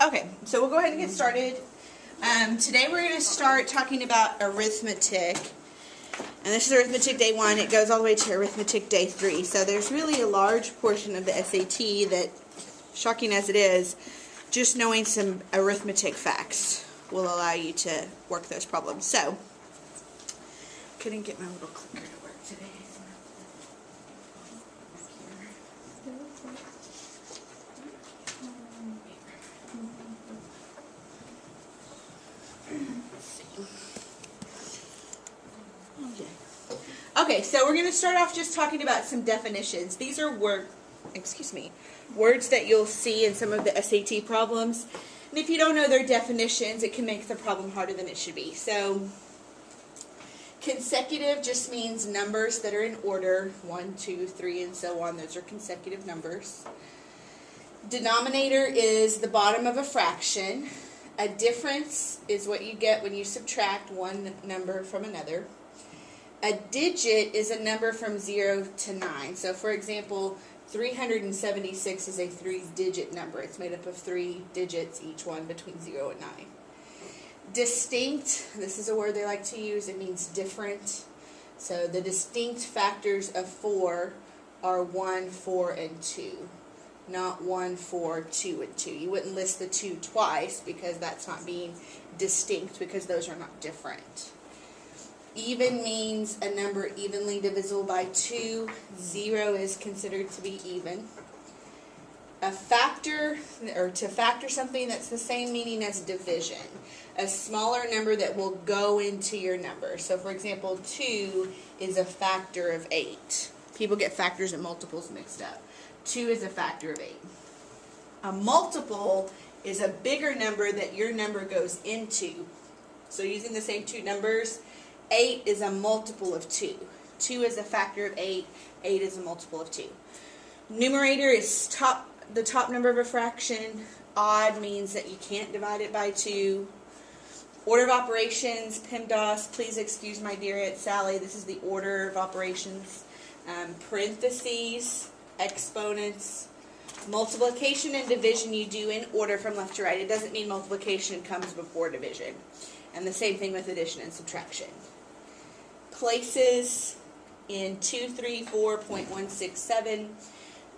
Okay, so we'll go ahead and get started. Today we're going to start talking about arithmetic. And this is arithmetic day 1. It goes all the way to arithmetic day 3. So there's really a large portion of the SAT that, shocking as it is, just knowing some arithmetic facts will allow you to work those problems. So, couldn't get my little clicker to work today. Okay, so we're going to start off just talking about some definitions. These are words that you'll see in some of the SAT problems. And if you don't know their definitions, it can make the problem harder than it should be. So, consecutive just means numbers that are in order, 1, 2, 3, and so on. Those are consecutive numbers. Denominator is the bottom of a fraction. A difference is what you get when you subtract one number from another. A digit is a number from 0 to 9. So, for example, 376 is a 3-digit number. It's made up of 3 digits, each one between 0 and 9. Distinct, this is a word they like to use. It means different. So, the distinct factors of 4 are 1, 4, and 2. Not 1, 4, 2, and 2. You wouldn't list the 2 twice because that's not being distinct, because those are not different. Even means a number evenly divisible by 2. 0 is considered to be even. A factor, or to factor something, that's the same meaning as division. A smaller number that will go into your number. So, for example, 2 is a factor of 8. People get factors and multiples mixed up. 2 is a factor of 8. A multiple is a bigger number that your number goes into. So, using the same two numbers, 8 is a multiple of 2. 2 is a factor of 8. 8 is a multiple of 2. Numerator is the top number of a fraction. Odd means that you can't divide it by 2. Order of operations, PEMDAS, please excuse my dear Aunt Sally, this is the order of operations. Parentheses, exponents. Multiplication and division you do in order from left to right. It doesn't mean multiplication comes before division. And the same thing with addition and subtraction. Places in 2, 3, 4.167.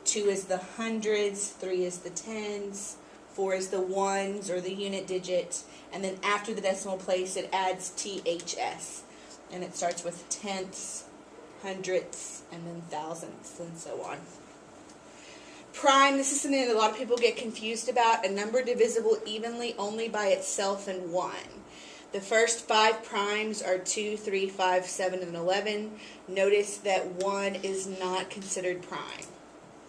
2 is the hundreds, 3 is the tens, 4 is the ones or the unit digit, and then after the decimal place it adds THS. And it starts with tenths, hundredths, and then thousandths, and so on. Prime, this is something that a lot of people get confused about. A number divisible evenly only by itself and 1. The first 5 primes are 2, 3, 5, 7, and 11. Notice that 1 is not considered prime.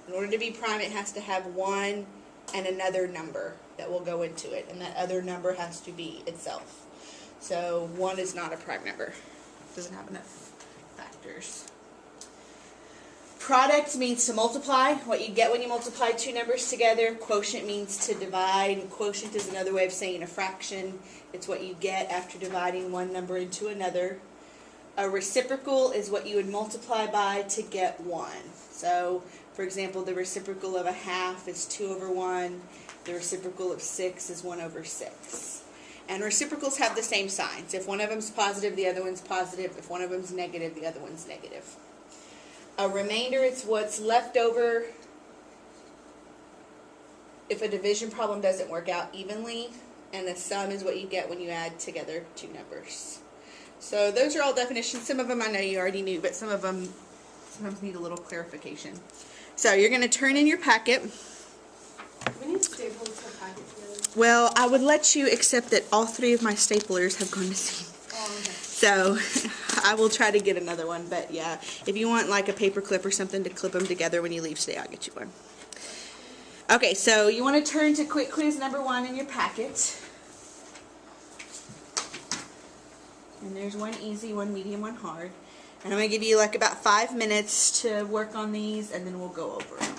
In order to be prime, it has to have 1 and another number that will go into it. And that other number has to be itself. So 1 is not a prime number. It doesn't have enough factors. Product means to multiply, what you get when you multiply two numbers together. Quotient means to divide. Quotient is another way of saying a fraction. It's what you get after dividing one number into another. A reciprocal is what you would multiply by to get 1. So, for example, the reciprocal of a half is 2 over 1. The reciprocal of 6 is 1 over 6. And reciprocals have the same signs. If one of them's positive, the other one's positive. If one of them's negative, the other one's negative. A remainder is what's left over if a division problem doesn't work out evenly, and a sum is what you get when you add together two numbers. So those are all definitions. Some of them I know you already knew, but some of them sometimes need a little clarification. So you're going to turn in your packet. We need staples for packet together. Well, I would let you, except that all 3 of my staplers have gone to seed. Oh, okay. So I will try to get another one, but yeah, if you want like a paper clip or something to clip them together when you leave today, I'll get you one. Okay, so you want to turn to quick quiz number 1 in your packet. And there's one easy, one medium, one hard. And I'm going to give you like about 5 minutes to work on these, and then we'll go over them.